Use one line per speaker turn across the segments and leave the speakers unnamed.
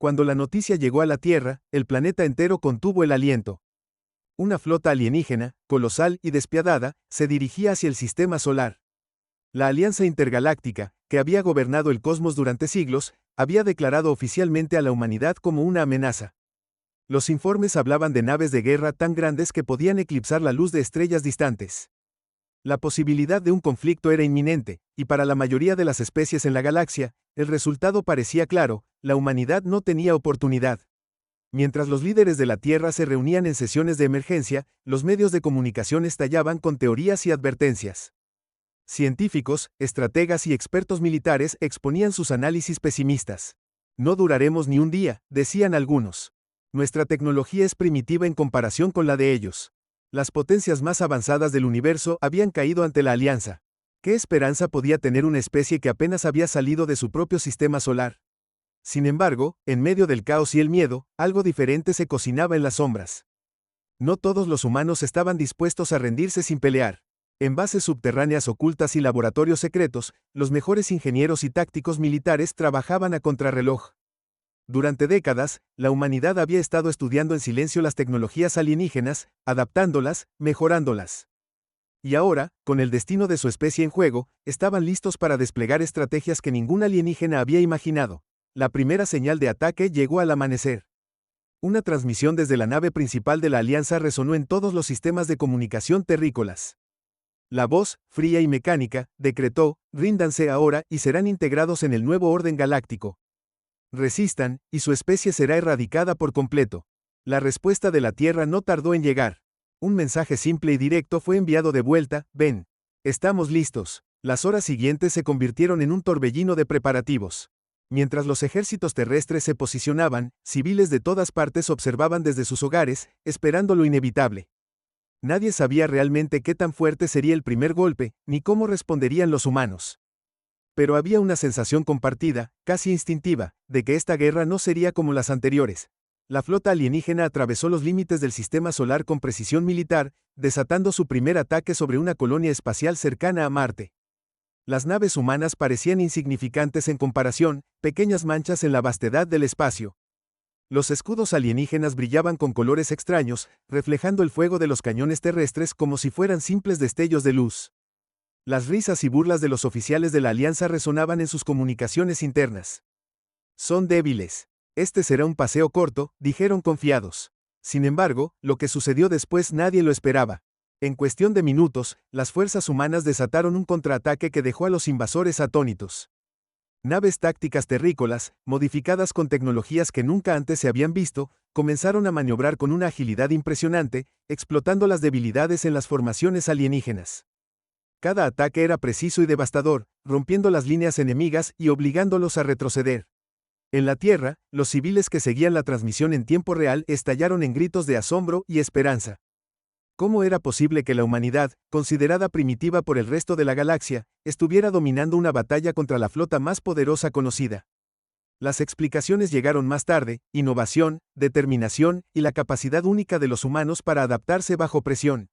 Cuando la noticia llegó a la Tierra, el planeta entero contuvo el aliento. Una flota alienígena, colosal y despiadada, se dirigía hacia el sistema solar. La Alianza Intergaláctica, que había gobernado el cosmos durante siglos, había declarado oficialmente a la humanidad como una amenaza. Los informes hablaban de naves de guerra tan grandes que podían eclipsar la luz de estrellas distantes. La posibilidad de un conflicto era inminente, y para la mayoría de las especies en la galaxia, el resultado parecía claro: la humanidad no tenía oportunidad. Mientras los líderes de la Tierra se reunían en sesiones de emergencia, los medios de comunicación estallaban con teorías y advertencias. Científicos, estrategas y expertos militares exponían sus análisis pesimistas. No duraremos ni un día, decían algunos. Nuestra tecnología es primitiva en comparación con la de ellos. Las potencias más avanzadas del universo habían caído ante la Alianza. ¿Qué esperanza podía tener una especie que apenas había salido de su propio sistema solar? Sin embargo, en medio del caos y el miedo, algo diferente se cocinaba en las sombras. No todos los humanos estaban dispuestos a rendirse sin pelear. En bases subterráneas ocultas y laboratorios secretos, los mejores ingenieros y tácticos militares trabajaban a contrarreloj. Durante décadas, la humanidad había estado estudiando en silencio las tecnologías alienígenas, adaptándolas, mejorándolas. Y ahora, con el destino de su especie en juego, estaban listos para desplegar estrategias que ningún alienígena había imaginado. La primera señal de ataque llegó al amanecer. Una transmisión desde la nave principal de la Alianza resonó en todos los sistemas de comunicación terrícolas. La voz, fría y mecánica, decretó: ríndanse ahora y serán integrados en el nuevo orden galáctico. Resistan, y su especie será erradicada por completo. La respuesta de la Tierra no tardó en llegar. Un mensaje simple y directo fue enviado de vuelta: ven. Estamos listos. Las horas siguientes se convirtieron en un torbellino de preparativos. Mientras los ejércitos terrestres se posicionaban, civiles de todas partes observaban desde sus hogares, esperando lo inevitable. Nadie sabía realmente qué tan fuerte sería el primer golpe, ni cómo responderían los humanos. Pero había una sensación compartida, casi instintiva, de que esta guerra no sería como las anteriores. La flota alienígena atravesó los límites del sistema solar con precisión militar, desatando su primer ataque sobre una colonia espacial cercana a Marte. Las naves humanas parecían insignificantes en comparación, pequeñas manchas en la vastedad del espacio. Los escudos alienígenas brillaban con colores extraños, reflejando el fuego de los cañones terrestres como si fueran simples destellos de luz. Las risas y burlas de los oficiales de la Alianza resonaban en sus comunicaciones internas. Son débiles. Este será un paseo corto, dijeron confiados. Sin embargo, lo que sucedió después nadie lo esperaba. En cuestión de minutos, las fuerzas humanas desataron un contraataque que dejó a los invasores atónitos. Naves tácticas terrícolas, modificadas con tecnologías que nunca antes se habían visto, comenzaron a maniobrar con una agilidad impresionante, explotando las debilidades en las formaciones alienígenas. Cada ataque era preciso y devastador, rompiendo las líneas enemigas y obligándolos a retroceder. En la Tierra, los civiles que seguían la transmisión en tiempo real estallaron en gritos de asombro y esperanza. ¿Cómo era posible que la humanidad, considerada primitiva por el resto de la galaxia, estuviera dominando una batalla contra la flota más poderosa conocida? Las explicaciones llegaron más tarde: innovación, determinación y la capacidad única de los humanos para adaptarse bajo presión.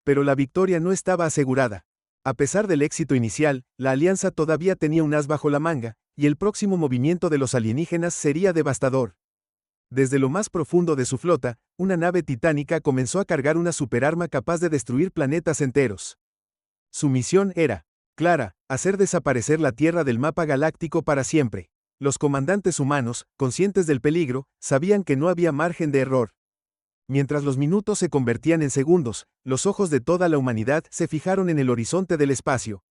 Pero la victoria no estaba asegurada. A pesar del éxito inicial, la Alianza todavía tenía un as bajo la manga, y el próximo movimiento de los alienígenas sería devastador. Desde lo más profundo de su flota, una nave titánica comenzó a cargar una superarma capaz de destruir planetas enteros. Su misión era clara: hacer desaparecer la Tierra del mapa galáctico para siempre. Los comandantes humanos, conscientes del peligro, sabían que no había margen de error. Mientras los minutos se convertían en segundos, los ojos de toda la humanidad se fijaron en el horizonte del espacio.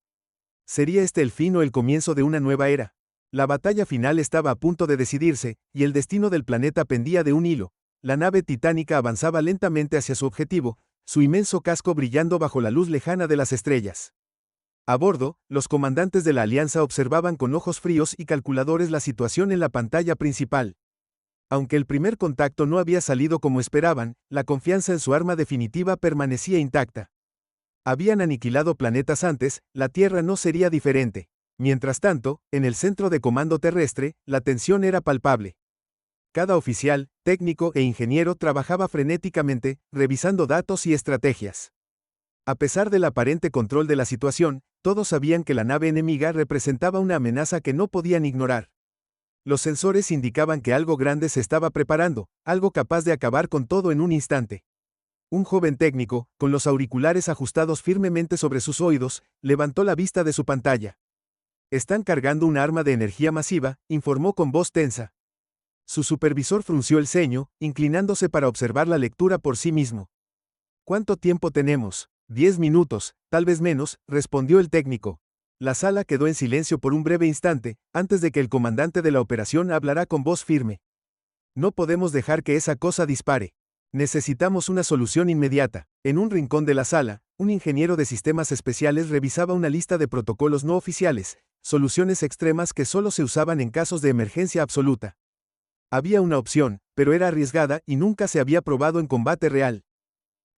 ¿Sería este el fin o el comienzo de una nueva era? La batalla final estaba a punto de decidirse, y el destino del planeta pendía de un hilo. La nave titánica avanzaba lentamente hacia su objetivo, su inmenso casco brillando bajo la luz lejana de las estrellas. A bordo, los comandantes de la Alianza observaban con ojos fríos y calculadores la situación en la pantalla principal. Aunque el primer contacto no había salido como esperaban, la confianza en su arma definitiva permanecía intacta. Habían aniquilado planetas antes, la Tierra no sería diferente. Mientras tanto, en el centro de comando terrestre, la tensión era palpable. Cada oficial, técnico e ingeniero trabajaba frenéticamente, revisando datos y estrategias. A pesar del aparente control de la situación, todos sabían que la nave enemiga representaba una amenaza que no podían ignorar. Los sensores indicaban que algo grande se estaba preparando, algo capaz de acabar con todo en un instante. Un joven técnico, con los auriculares ajustados firmemente sobre sus oídos, levantó la vista de su pantalla. «Están cargando un arma de energía masiva», informó con voz tensa. Su supervisor frunció el ceño, inclinándose para observar la lectura por sí mismo. «¿Cuánto tiempo tenemos?» 10 minutos, tal vez menos», respondió el técnico. La sala quedó en silencio por un breve instante, antes de que el comandante de la operación hablara con voz firme. «No podemos dejar que esa cosa dispare. Necesitamos una solución inmediata». En un rincón de la sala, un ingeniero de sistemas especiales revisaba una lista de protocolos no oficiales, soluciones extremas que solo se usaban en casos de emergencia absoluta. Había una opción, pero era arriesgada y nunca se había probado en combate real.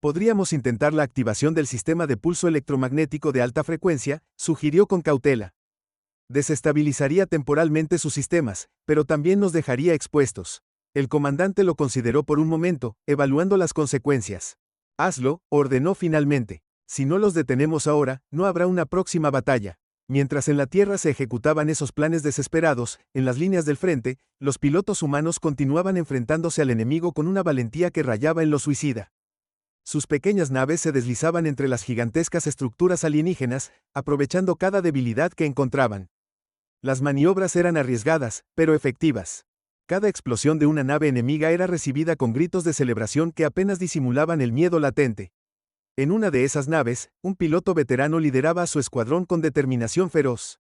«Podríamos intentar la activación del sistema de pulso electromagnético de alta frecuencia», sugirió con cautela. «Desestabilizaría temporalmente sus sistemas, pero también nos dejaría expuestos». El comandante lo consideró por un momento, evaluando las consecuencias. «Hazlo», ordenó finalmente. «Si no los detenemos ahora, no habrá una próxima batalla». Mientras en la Tierra se ejecutaban esos planes desesperados, en las líneas del frente, los pilotos humanos continuaban enfrentándose al enemigo con una valentía que rayaba en lo suicida. Sus pequeñas naves se deslizaban entre las gigantescas estructuras alienígenas, aprovechando cada debilidad que encontraban. Las maniobras eran arriesgadas, pero efectivas. Cada explosión de una nave enemiga era recibida con gritos de celebración que apenas disimulaban el miedo latente. En una de esas naves, un piloto veterano lideraba a su escuadrón con determinación feroz.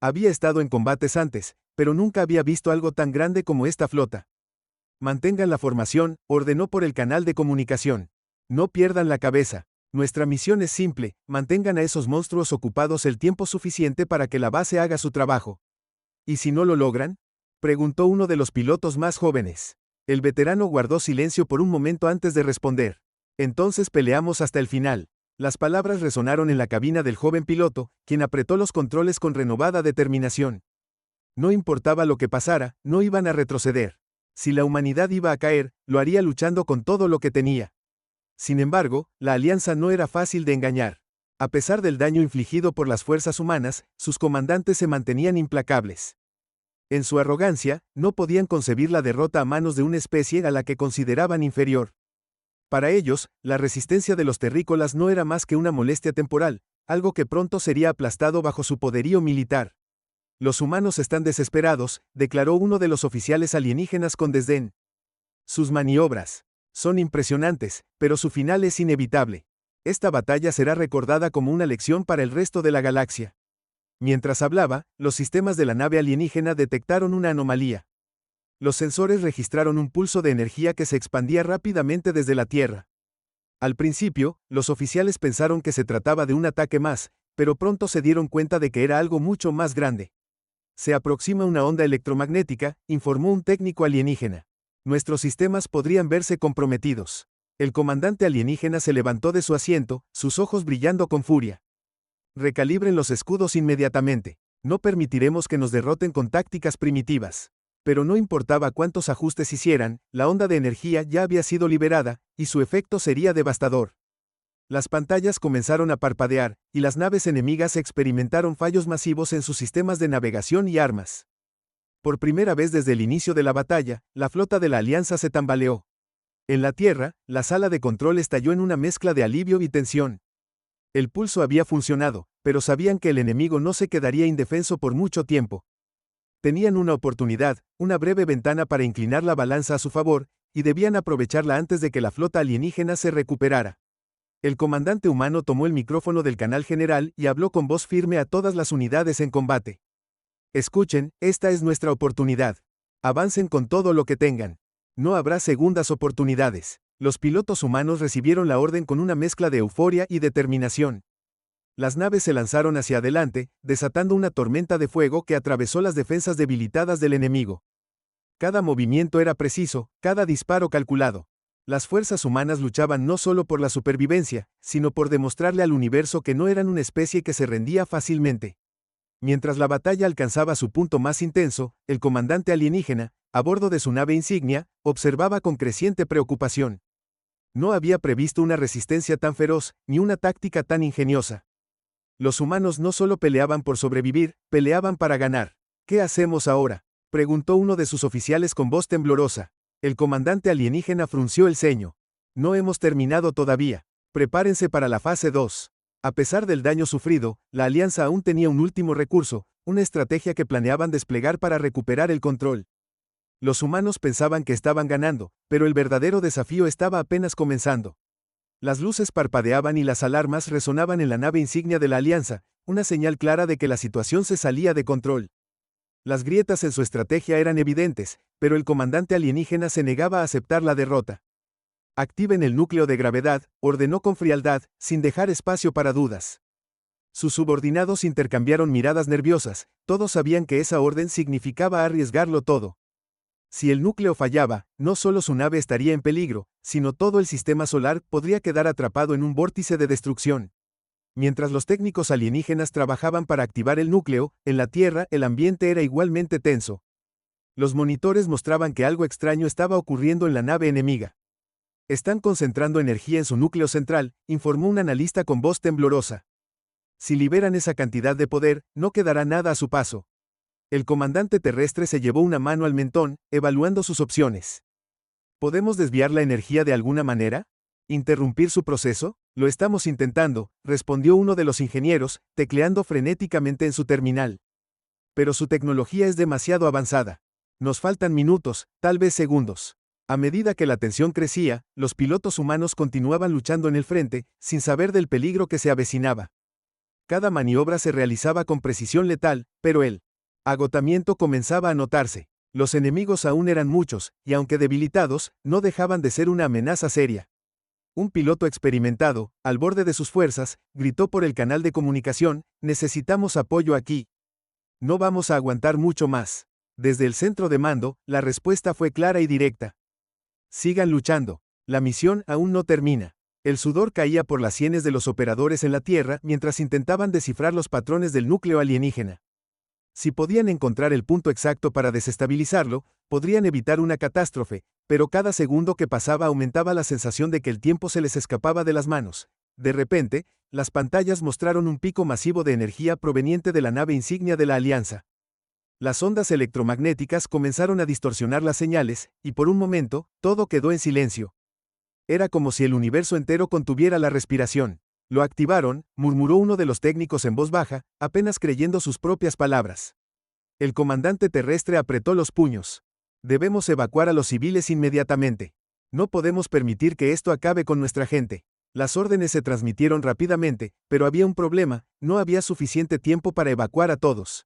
Había estado en combates antes, pero nunca había visto algo tan grande como esta flota. «Mantengan la formación», ordenó por el canal de comunicación. «No pierdan la cabeza. Nuestra misión es simple, mantengan a esos monstruos ocupados el tiempo suficiente para que la base haga su trabajo». «¿Y si no lo logran?», preguntó uno de los pilotos más jóvenes. El veterano guardó silencio por un momento antes de responder. «Entonces peleamos hasta el final». Las palabras resonaron en la cabina del joven piloto, quien apretó los controles con renovada determinación. No importaba lo que pasara, no iban a retroceder. Si la humanidad iba a caer, lo haría luchando con todo lo que tenía. Sin embargo, la alianza no era fácil de engañar. A pesar del daño infligido por las fuerzas humanas, sus comandantes se mantenían implacables. En su arrogancia, no podían concebir la derrota a manos de una especie a la que consideraban inferior. Para ellos, la resistencia de los terrícolas no era más que una molestia temporal, algo que pronto sería aplastado bajo su poderío militar. «Los humanos están desesperados», declaró uno de los oficiales alienígenas con desdén. «Sus maniobras son impresionantes, pero su final es inevitable. Esta batalla será recordada como una lección para el resto de la galaxia». Mientras hablaba, los sistemas de la nave alienígena detectaron una anomalía. Los sensores registraron un pulso de energía que se expandía rápidamente desde la Tierra. Al principio, los oficiales pensaron que se trataba de un ataque más, pero pronto se dieron cuenta de que era algo mucho más grande. «Se aproxima una onda electromagnética», informó un técnico alienígena. «Nuestros sistemas podrían verse comprometidos». El comandante alienígena se levantó de su asiento, sus ojos brillando con furia. «Recalibren los escudos inmediatamente. No permitiremos que nos derroten con tácticas primitivas». Pero no importaba cuántos ajustes hicieran, la onda de energía ya había sido liberada, y su efecto sería devastador. Las pantallas comenzaron a parpadear, y las naves enemigas experimentaron fallos masivos en sus sistemas de navegación y armas. Por primera vez desde el inicio de la batalla, la flota de la Alianza se tambaleó. En la Tierra, la sala de control estalló en una mezcla de alivio y tensión. El pulso había funcionado, pero sabían que el enemigo no se quedaría indefenso por mucho tiempo. Tenían una oportunidad, una breve ventana para inclinar la balanza a su favor, y debían aprovecharla antes de que la flota alienígena se recuperara. El comandante humano tomó el micrófono del canal general y habló con voz firme a todas las unidades en combate. «Escuchen, esta es nuestra oportunidad. Avancen con todo lo que tengan. No habrá segundas oportunidades». Los pilotos humanos recibieron la orden con una mezcla de euforia y determinación. Las naves se lanzaron hacia adelante, desatando una tormenta de fuego que atravesó las defensas debilitadas del enemigo. Cada movimiento era preciso, cada disparo calculado. Las fuerzas humanas luchaban no solo por la supervivencia, sino por demostrarle al universo que no eran una especie que se rendía fácilmente. Mientras la batalla alcanzaba su punto más intenso, el comandante alienígena, a bordo de su nave insignia, observaba con creciente preocupación. No había previsto una resistencia tan feroz, ni una táctica tan ingeniosa. Los humanos no solo peleaban por sobrevivir, peleaban para ganar. «¿Qué hacemos ahora?», Preguntó uno de sus oficiales con voz temblorosa. El comandante alienígena frunció el ceño. No hemos terminado todavía. Prepárense para la fase 2. A pesar del daño sufrido, la Alianza aún tenía un último recurso, una estrategia que planeaban desplegar para recuperar el control. Los humanos pensaban que estaban ganando, pero el verdadero desafío estaba apenas comenzando. Las luces parpadeaban y las alarmas resonaban en la nave insignia de la Alianza, una señal clara de que la situación se salía de control. Las grietas en su estrategia eran evidentes, pero el comandante alienígena se negaba a aceptar la derrota. Activen el núcleo de gravedad, ordenó con frialdad, sin dejar espacio para dudas. Sus subordinados intercambiaron miradas nerviosas, todos sabían que esa orden significaba arriesgarlo todo. Si el núcleo fallaba, no solo su nave estaría en peligro, sino todo el sistema solar podría quedar atrapado en un vórtice de destrucción. Mientras los técnicos alienígenas trabajaban para activar el núcleo, en la Tierra el ambiente era igualmente tenso. Los monitores mostraban que algo extraño estaba ocurriendo en la nave enemiga. Están concentrando energía en su núcleo central, informó un analista con voz temblorosa. Si liberan esa cantidad de poder, no quedará nada a su paso. El comandante terrestre se llevó una mano al mentón, evaluando sus opciones. ¿Podemos desviar la energía de alguna manera? ¿Interrumpir su proceso? Lo estamos intentando, respondió uno de los ingenieros, tecleando frenéticamente en su terminal. Pero su tecnología es demasiado avanzada. Nos faltan minutos, tal vez segundos. A medida que la tensión crecía, los pilotos humanos continuaban luchando en el frente, sin saber del peligro que se avecinaba. Cada maniobra se realizaba con precisión letal, pero el agotamiento comenzaba a notarse. Los enemigos aún eran muchos, y aunque debilitados, no dejaban de ser una amenaza seria. Un piloto experimentado, al borde de sus fuerzas, gritó por el canal de comunicación: necesitamos apoyo aquí. No vamos a aguantar mucho más. Desde el centro de mando, la respuesta fue clara y directa. Sigan luchando. La misión aún no termina. El sudor caía por las sienes de los operadores en la Tierra mientras intentaban descifrar los patrones del núcleo alienígena. Si podían encontrar el punto exacto para desestabilizarlo, podrían evitar una catástrofe, pero cada segundo que pasaba aumentaba la sensación de que el tiempo se les escapaba de las manos. De repente, las pantallas mostraron un pico masivo de energía proveniente de la nave insignia de la Alianza. Las ondas electromagnéticas comenzaron a distorsionar las señales, y por un momento, todo quedó en silencio. Era como si el universo entero contuviera la respiración. Lo activaron, murmuró uno de los técnicos en voz baja, apenas creyendo sus propias palabras. El comandante terrestre apretó los puños. Debemos evacuar a los civiles inmediatamente. No podemos permitir que esto acabe con nuestra gente. Las órdenes se transmitieron rápidamente, pero había un problema: no había suficiente tiempo para evacuar a todos.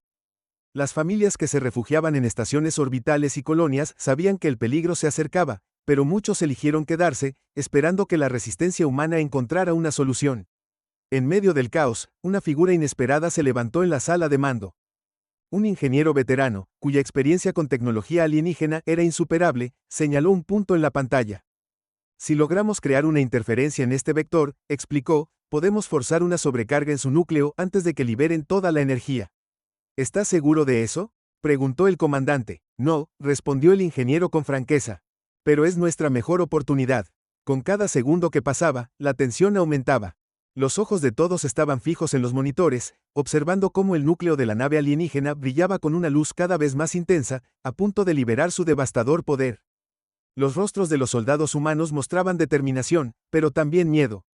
Las familias que se refugiaban en estaciones orbitales y colonias sabían que el peligro se acercaba, pero muchos eligieron quedarse, esperando que la resistencia humana encontrara una solución. En medio del caos, una figura inesperada se levantó en la sala de mando. Un ingeniero veterano, cuya experiencia con tecnología alienígena era insuperable, señaló un punto en la pantalla. Si logramos crear una interferencia en este vector, explicó, podemos forzar una sobrecarga en su núcleo antes de que liberen toda la energía. ¿Estás seguro de eso?, preguntó el comandante. No, respondió el ingeniero con franqueza. Pero es nuestra mejor oportunidad. Con cada segundo que pasaba, la tensión aumentaba. Los ojos de todos estaban fijos en los monitores, observando cómo el núcleo de la nave alienígena brillaba con una luz cada vez más intensa, a punto de liberar su devastador poder. Los rostros de los soldados humanos mostraban determinación, pero también miedo.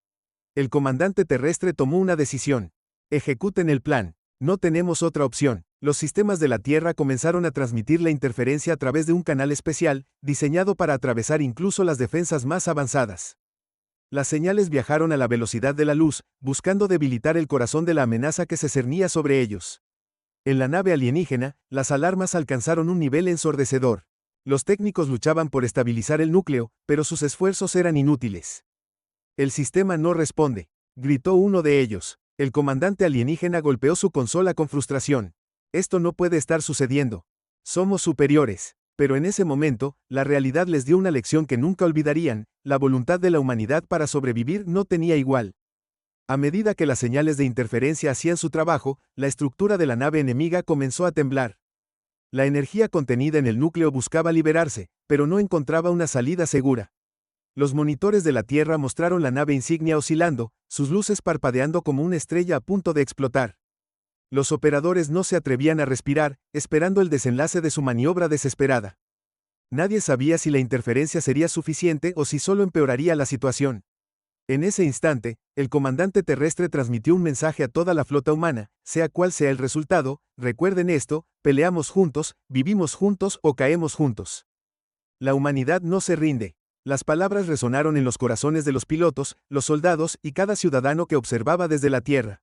El comandante terrestre tomó una decisión. Ejecuten el plan. No tenemos otra opción. Los sistemas de la Tierra comenzaron a transmitir la interferencia a través de un canal especial, diseñado para atravesar incluso las defensas más avanzadas. Las señales viajaron a la velocidad de la luz, buscando debilitar el corazón de la amenaza que se cernía sobre ellos. En la nave alienígena, las alarmas alcanzaron un nivel ensordecedor. Los técnicos luchaban por estabilizar el núcleo, pero sus esfuerzos eran inútiles. El sistema no responde, gritó uno de ellos. El comandante alienígena golpeó su consola con frustración. Esto no puede estar sucediendo. Somos superiores. Pero en ese momento, la realidad les dio una lección que nunca olvidarían: la voluntad de la humanidad para sobrevivir no tenía igual. A medida que las señales de interferencia hacían su trabajo, la estructura de la nave enemiga comenzó a temblar. La energía contenida en el núcleo buscaba liberarse, pero no encontraba una salida segura. Los monitores de la Tierra mostraron la nave insignia oscilando, sus luces parpadeando como una estrella a punto de explotar. Los operadores no se atrevían a respirar, esperando el desenlace de su maniobra desesperada. Nadie sabía si la interferencia sería suficiente o si solo empeoraría la situación. En ese instante, el comandante terrestre transmitió un mensaje a toda la flota humana: sea cual sea el resultado, recuerden esto, peleamos juntos, vivimos juntos o caemos juntos. La humanidad no se rinde. Las palabras resonaron en los corazones de los pilotos, los soldados y cada ciudadano que observaba desde la tierra.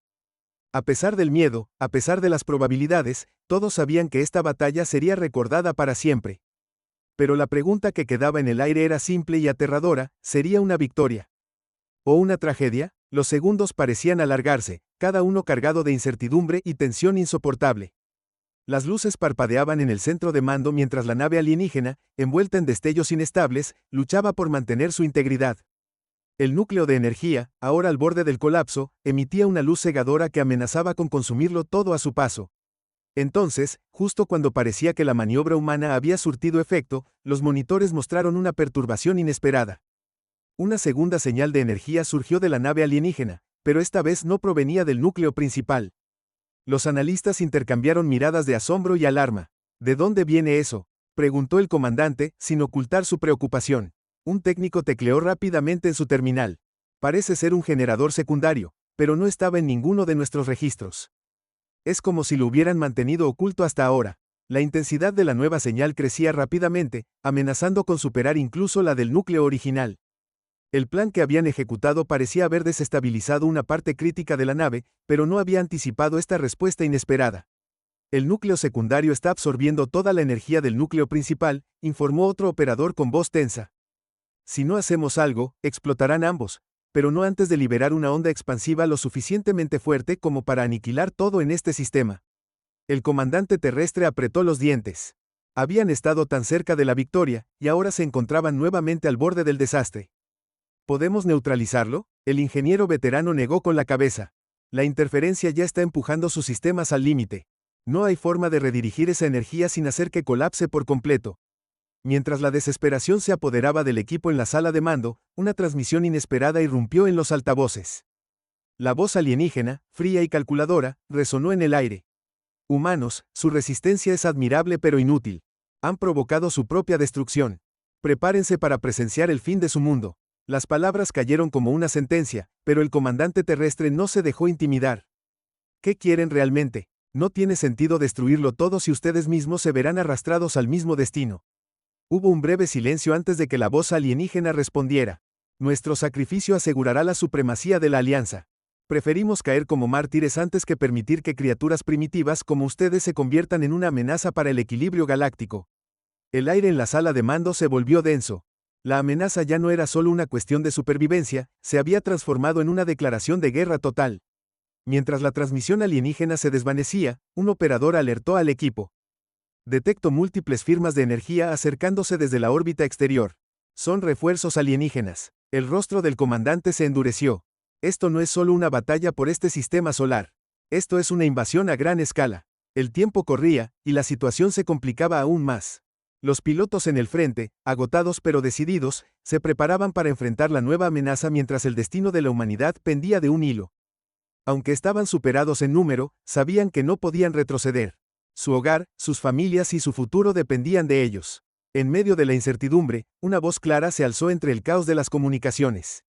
A pesar del miedo, a pesar de las probabilidades, todos sabían que esta batalla sería recordada para siempre. Pero la pregunta que quedaba en el aire era simple y aterradora: ¿sería una victoria o una tragedia? Los segundos parecían alargarse, cada uno cargado de incertidumbre y tensión insoportable. Las luces parpadeaban en el centro de mando mientras la nave alienígena, envuelta en destellos inestables, luchaba por mantener su integridad. El núcleo de energía, ahora al borde del colapso, emitía una luz cegadora que amenazaba con consumirlo todo a su paso. Entonces, justo cuando parecía que la maniobra humana había surtido efecto, los monitores mostraron una perturbación inesperada. Una segunda señal de energía surgió de la nave alienígena, pero esta vez no provenía del núcleo principal. Los analistas intercambiaron miradas de asombro y alarma. ¿De dónde viene eso?, preguntó el comandante, sin ocultar su preocupación. Un técnico tecleó rápidamente en su terminal. Parece ser un generador secundario, pero no estaba en ninguno de nuestros registros. Es como si lo hubieran mantenido oculto hasta ahora. La intensidad de la nueva señal crecía rápidamente, amenazando con superar incluso la del núcleo original. El plan que habían ejecutado parecía haber desestabilizado una parte crítica de la nave, pero no había anticipado esta respuesta inesperada. El núcleo secundario está absorbiendo toda la energía del núcleo principal, informó otro operador con voz tensa. Si no hacemos algo, explotarán ambos, pero no antes de liberar una onda expansiva lo suficientemente fuerte como para aniquilar todo en este sistema. El comandante terrestre apretó los dientes. Habían estado tan cerca de la victoria, y ahora se encontraban nuevamente al borde del desastre. ¿Podemos neutralizarlo?, el ingeniero veterano negó con la cabeza. La interferencia ya está empujando sus sistemas al límite. No hay forma de redirigir esa energía sin hacer que colapse por completo. Mientras la desesperación se apoderaba del equipo en la sala de mando, una transmisión inesperada irrumpió en los altavoces. La voz alienígena, fría y calculadora, resonó en el aire. Humanos, su resistencia es admirable pero inútil. Han provocado su propia destrucción. Prepárense para presenciar el fin de su mundo. Las palabras cayeron como una sentencia, pero el comandante terrestre no se dejó intimidar. ¿Qué quieren realmente? No tiene sentido destruirlo todo si ustedes mismos se verán arrastrados al mismo destino. Hubo un breve silencio antes de que la voz alienígena respondiera. Nuestro sacrificio asegurará la supremacía de la Alianza. Preferimos caer como mártires antes que permitir que criaturas primitivas como ustedes se conviertan en una amenaza para el equilibrio galáctico. El aire en la sala de mando se volvió denso. La amenaza ya no era solo una cuestión de supervivencia, se había transformado en una declaración de guerra total. Mientras la transmisión alienígena se desvanecía, un operador alertó al equipo. Detecto múltiples firmas de energía acercándose desde la órbita exterior. Son refuerzos alienígenas. El rostro del comandante se endureció. Esto no es solo una batalla por este sistema solar. Esto es una invasión a gran escala. El tiempo corría, y la situación se complicaba aún más. Los pilotos en el frente, agotados pero decididos, se preparaban para enfrentar la nueva amenaza mientras el destino de la humanidad pendía de un hilo. Aunque estaban superados en número, sabían que no podían retroceder. Su hogar, sus familias y su futuro dependían de ellos. En medio de la incertidumbre, una voz clara se alzó entre el caos de las comunicaciones.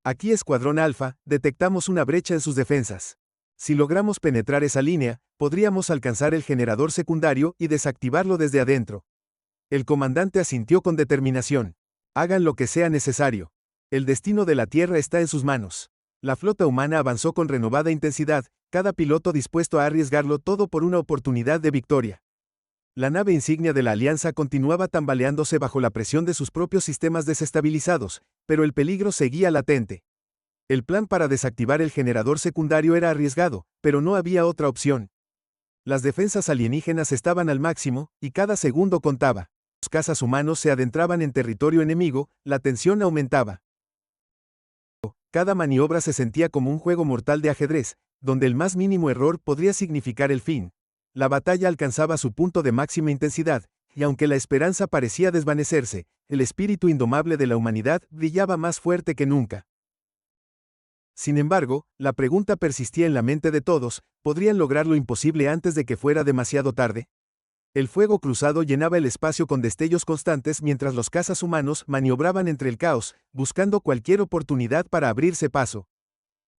Aquí Escuadrón Alfa, detectamos una brecha en sus defensas. Si logramos penetrar esa línea, podríamos alcanzar el generador secundario y desactivarlo desde adentro. El comandante asintió con determinación. Hagan lo que sea necesario. El destino de la Tierra está en sus manos. La flota humana avanzó con renovada intensidad, cada piloto dispuesto a arriesgarlo todo por una oportunidad de victoria. La nave insignia de la Alianza continuaba tambaleándose bajo la presión de sus propios sistemas desestabilizados, pero el peligro seguía latente. El plan para desactivar el generador secundario era arriesgado, pero no había otra opción. Las defensas alienígenas estaban al máximo, y cada segundo contaba. Los cazas humanos se adentraban en territorio enemigo, la tensión aumentaba. Cada maniobra se sentía como un juego mortal de ajedrez, donde el más mínimo error podría significar el fin. La batalla alcanzaba su punto de máxima intensidad, y aunque la esperanza parecía desvanecerse, el espíritu indomable de la humanidad brillaba más fuerte que nunca. Sin embargo, la pregunta persistía en la mente de todos: ¿podrían lograr lo imposible antes de que fuera demasiado tarde? El fuego cruzado llenaba el espacio con destellos constantes mientras los cazas humanos maniobraban entre el caos, buscando cualquier oportunidad para abrirse paso.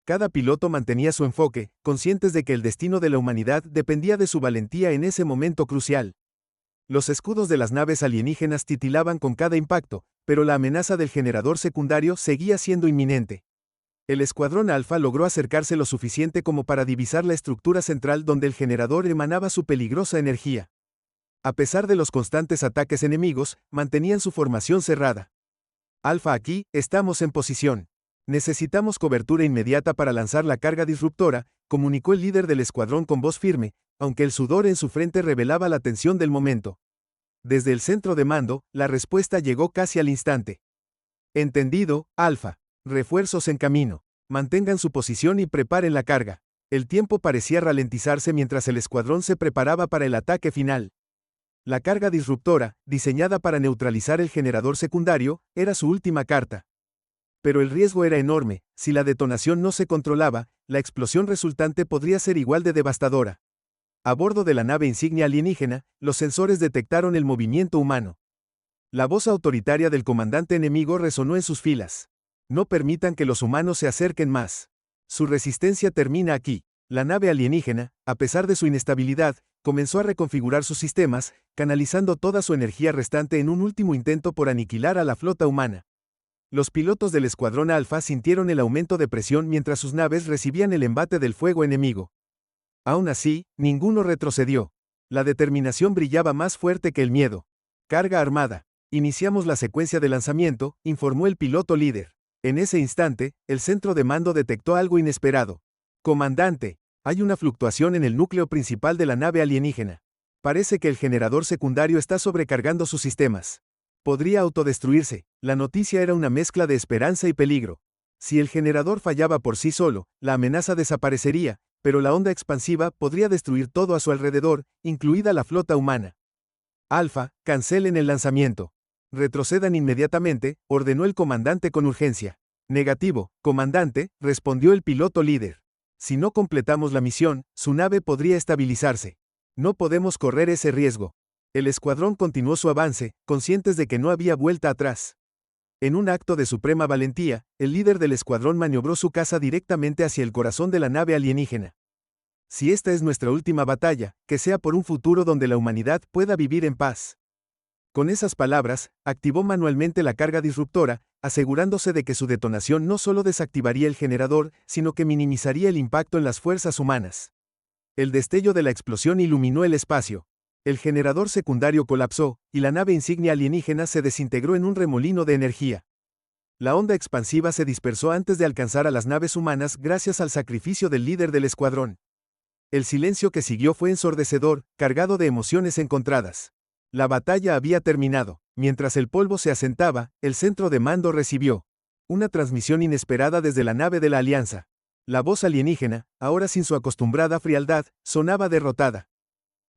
Cada piloto mantenía su enfoque, conscientes de que el destino de la humanidad dependía de su valentía en ese momento crucial. Los escudos de las naves alienígenas titilaban con cada impacto, pero la amenaza del generador secundario seguía siendo inminente. El escuadrón Alfa logró acercarse lo suficiente como para divisar la estructura central donde el generador emanaba su peligrosa energía. A pesar de los constantes ataques enemigos, mantenían su formación cerrada. Alfa, aquí, estamos en posición. Necesitamos cobertura inmediata para lanzar la carga disruptora, comunicó el líder del escuadrón con voz firme, aunque el sudor en su frente revelaba la tensión del momento. Desde el centro de mando, la respuesta llegó casi al instante. Entendido, Alfa. Refuerzos en camino. Mantengan su posición y preparen la carga. El tiempo parecía ralentizarse mientras el escuadrón se preparaba para el ataque final. La carga disruptora, diseñada para neutralizar el generador secundario, era su última carta. Pero el riesgo era enorme: si la detonación no se controlaba, la explosión resultante podría ser igual de devastadora. A bordo de la nave insignia alienígena, los sensores detectaron el movimiento humano. La voz autoritaria del comandante enemigo resonó en sus filas. No permitan que los humanos se acerquen más. Su resistencia termina aquí. La nave alienígena, a pesar de su inestabilidad, comenzó a reconfigurar sus sistemas, canalizando toda su energía restante en un último intento por aniquilar a la flota humana. Los pilotos del escuadrón Alfa sintieron el aumento de presión mientras sus naves recibían el embate del fuego enemigo. Aún así, ninguno retrocedió. La determinación brillaba más fuerte que el miedo. Carga armada. Iniciamos la secuencia de lanzamiento, informó el piloto líder. En ese instante, el centro de mando detectó algo inesperado. Comandante, hay una fluctuación en el núcleo principal de la nave alienígena. Parece que el generador secundario está sobrecargando sus sistemas. Podría autodestruirse. La noticia era una mezcla de esperanza y peligro. Si el generador fallaba por sí solo, la amenaza desaparecería, pero la onda expansiva podría destruir todo a su alrededor, incluida la flota humana. Alfa, cancelen el lanzamiento. Retrocedan inmediatamente, ordenó el comandante con urgencia. Negativo, comandante, respondió el piloto líder. Si no completamos la misión, su nave podría estabilizarse. No podemos correr ese riesgo. El escuadrón continuó su avance, conscientes de que no había vuelta atrás. En un acto de suprema valentía, el líder del escuadrón maniobró su caza directamente hacia el corazón de la nave alienígena. Si esta es nuestra última batalla, que sea por un futuro donde la humanidad pueda vivir en paz. Con esas palabras, activó manualmente la carga disruptora, asegurándose de que su detonación no solo desactivaría el generador, sino que minimizaría el impacto en las fuerzas humanas. El destello de la explosión iluminó el espacio. El generador secundario colapsó, y la nave insignia alienígena se desintegró en un remolino de energía. La onda expansiva se dispersó antes de alcanzar a las naves humanas gracias al sacrificio del líder del escuadrón. El silencio que siguió fue ensordecedor, cargado de emociones encontradas. La batalla había terminado. Mientras el polvo se asentaba, el centro de mando recibió una transmisión inesperada desde la nave de la Alianza. La voz alienígena, ahora sin su acostumbrada frialdad, sonaba derrotada.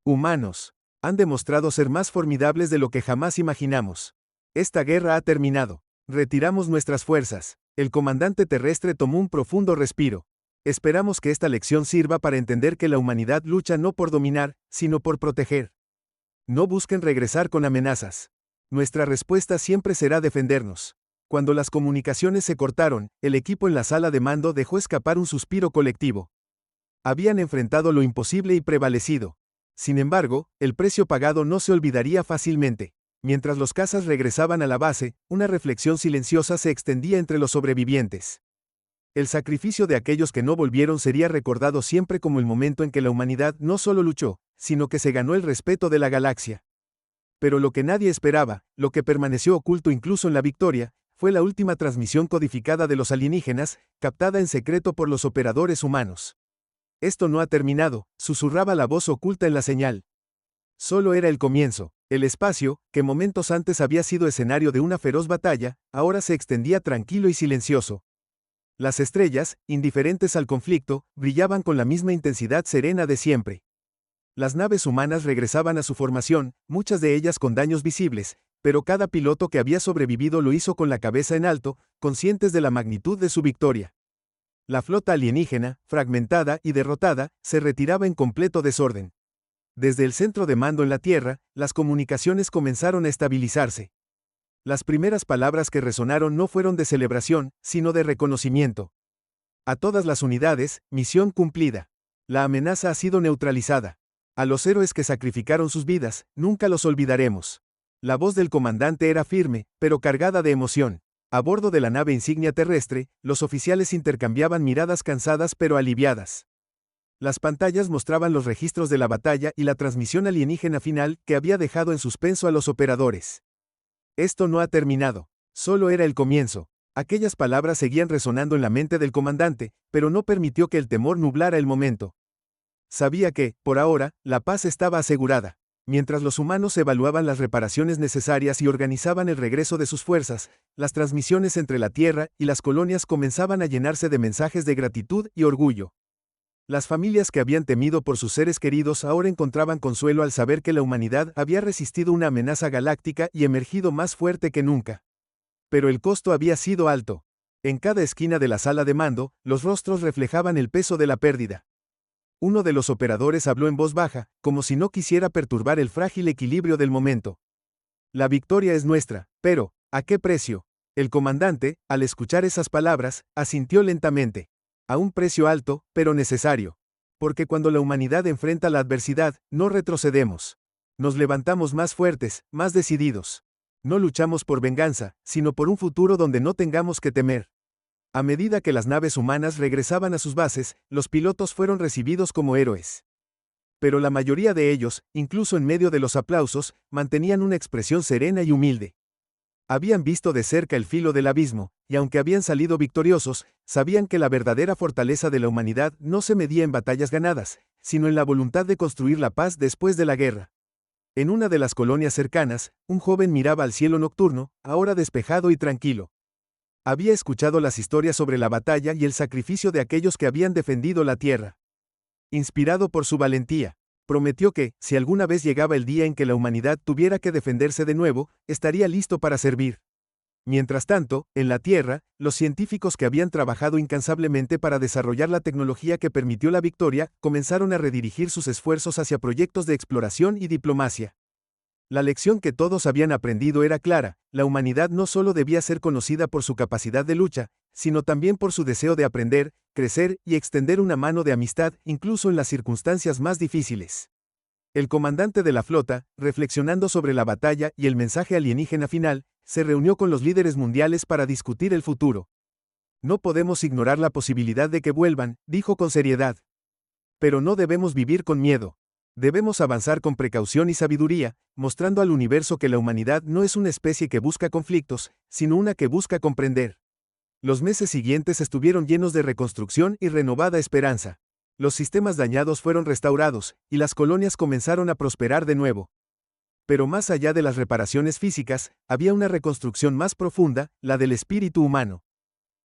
Humanos. Han demostrado ser más formidables de lo que jamás imaginamos. Esta guerra ha terminado. Retiramos nuestras fuerzas. El comandante terrestre tomó un profundo respiro. Esperamos que esta lección sirva para entender que la humanidad lucha no por dominar, sino por proteger. No busquen regresar con amenazas. Nuestra respuesta siempre será defendernos. Cuando las comunicaciones se cortaron, el equipo en la sala de mando dejó escapar un suspiro colectivo. Habían enfrentado lo imposible y prevalecido. Sin embargo, el precio pagado no se olvidaría fácilmente. Mientras los cazas regresaban a la base, una reflexión silenciosa se extendía entre los sobrevivientes. El sacrificio de aquellos que no volvieron sería recordado siempre como el momento en que la humanidad no solo luchó, sino que se ganó el respeto de la galaxia. Pero lo que nadie esperaba, lo que permaneció oculto incluso en la victoria, fue la última transmisión codificada de los alienígenas, captada en secreto por los operadores humanos. Esto no ha terminado, susurraba la voz oculta en la señal. Solo era el comienzo. El espacio, que momentos antes había sido escenario de una feroz batalla, ahora se extendía tranquilo y silencioso. Las estrellas, indiferentes al conflicto, brillaban con la misma intensidad serena de siempre. Las naves humanas regresaban a su formación, muchas de ellas con daños visibles, pero cada piloto que había sobrevivido lo hizo con la cabeza en alto, conscientes de la magnitud de su victoria. La flota alienígena, fragmentada y derrotada, se retiraba en completo desorden. Desde el centro de mando en la Tierra, las comunicaciones comenzaron a estabilizarse. Las primeras palabras que resonaron no fueron de celebración, sino de reconocimiento. A todas las unidades, misión cumplida. La amenaza ha sido neutralizada. A los héroes que sacrificaron sus vidas, nunca los olvidaremos. La voz del comandante era firme, pero cargada de emoción. A bordo de la nave insignia terrestre, los oficiales intercambiaban miradas cansadas pero aliviadas. Las pantallas mostraban los registros de la batalla y la transmisión alienígena final que había dejado en suspenso a los operadores. Esto no ha terminado. Solo era el comienzo. Aquellas palabras seguían resonando en la mente del comandante, pero no permitió que el temor nublara el momento. Sabía que, por ahora, la paz estaba asegurada. Mientras los humanos evaluaban las reparaciones necesarias y organizaban el regreso de sus fuerzas, las transmisiones entre la Tierra y las colonias comenzaban a llenarse de mensajes de gratitud y orgullo. Las familias que habían temido por sus seres queridos ahora encontraban consuelo al saber que la humanidad había resistido una amenaza galáctica y emergido más fuerte que nunca. Pero el costo había sido alto. En cada esquina de la sala de mando, los rostros reflejaban el peso de la pérdida. Uno de los operadores habló en voz baja, como si no quisiera perturbar el frágil equilibrio del momento. La victoria es nuestra, pero, ¿a qué precio? El comandante, al escuchar esas palabras, asintió lentamente. A un precio alto, pero necesario. Porque cuando la humanidad enfrenta la adversidad, no retrocedemos. Nos levantamos más fuertes, más decididos. No luchamos por venganza, sino por un futuro donde no tengamos que temer. A medida que las naves humanas regresaban a sus bases, los pilotos fueron recibidos como héroes. Pero la mayoría de ellos, incluso en medio de los aplausos, mantenían una expresión serena y humilde. Habían visto de cerca el filo del abismo, y aunque habían salido victoriosos, sabían que la verdadera fortaleza de la humanidad no se medía en batallas ganadas, sino en la voluntad de construir la paz después de la guerra. En una de las colonias cercanas, un joven miraba al cielo nocturno, ahora despejado y tranquilo. Había escuchado las historias sobre la batalla y el sacrificio de aquellos que habían defendido la tierra. Inspirado por su valentía, prometió que, si alguna vez llegaba el día en que la humanidad tuviera que defenderse de nuevo, estaría listo para servir. Mientras tanto, en la Tierra, los científicos que habían trabajado incansablemente para desarrollar la tecnología que permitió la victoria, comenzaron a redirigir sus esfuerzos hacia proyectos de exploración y diplomacia. La lección que todos habían aprendido era clara: la humanidad no solo debía ser conocida por su capacidad de lucha, sino también por su deseo de aprender, crecer y extender una mano de amistad, incluso en las circunstancias más difíciles. El comandante de la flota, reflexionando sobre la batalla y el mensaje alienígena final, se reunió con los líderes mundiales para discutir el futuro. No podemos ignorar la posibilidad de que vuelvan, dijo con seriedad. Pero no debemos vivir con miedo. Debemos avanzar con precaución y sabiduría, mostrando al universo que la humanidad no es una especie que busca conflictos, sino una que busca comprender. Los meses siguientes estuvieron llenos de reconstrucción y renovada esperanza. Los sistemas dañados fueron restaurados, y las colonias comenzaron a prosperar de nuevo. Pero más allá de las reparaciones físicas, había una reconstrucción más profunda, la del espíritu humano.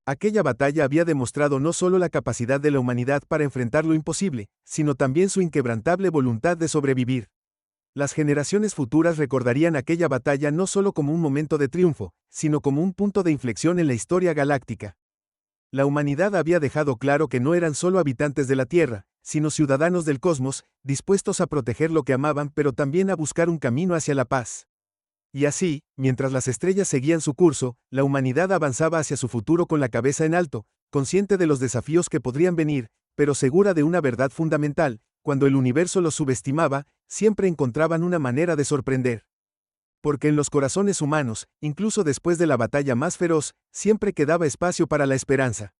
Aquella batalla había demostrado no solo la capacidad de la humanidad para enfrentar lo imposible, sino también su inquebrantable voluntad de sobrevivir. Las generaciones futuras recordarían aquella batalla no solo como un momento de triunfo, sino como un punto de inflexión en la historia galáctica. La humanidad había dejado claro que no eran solo habitantes de la Tierra, sino ciudadanos del cosmos, dispuestos a proteger lo que amaban pero también a buscar un camino hacia la paz. Y así, mientras las estrellas seguían su curso, la humanidad avanzaba hacia su futuro con la cabeza en alto, consciente de los desafíos que podrían venir, pero segura de una verdad fundamental: cuando el universo los subestimaba, siempre encontraban una manera de sorprender. Porque en los corazones humanos, incluso después de la batalla más feroz, siempre quedaba espacio para la esperanza.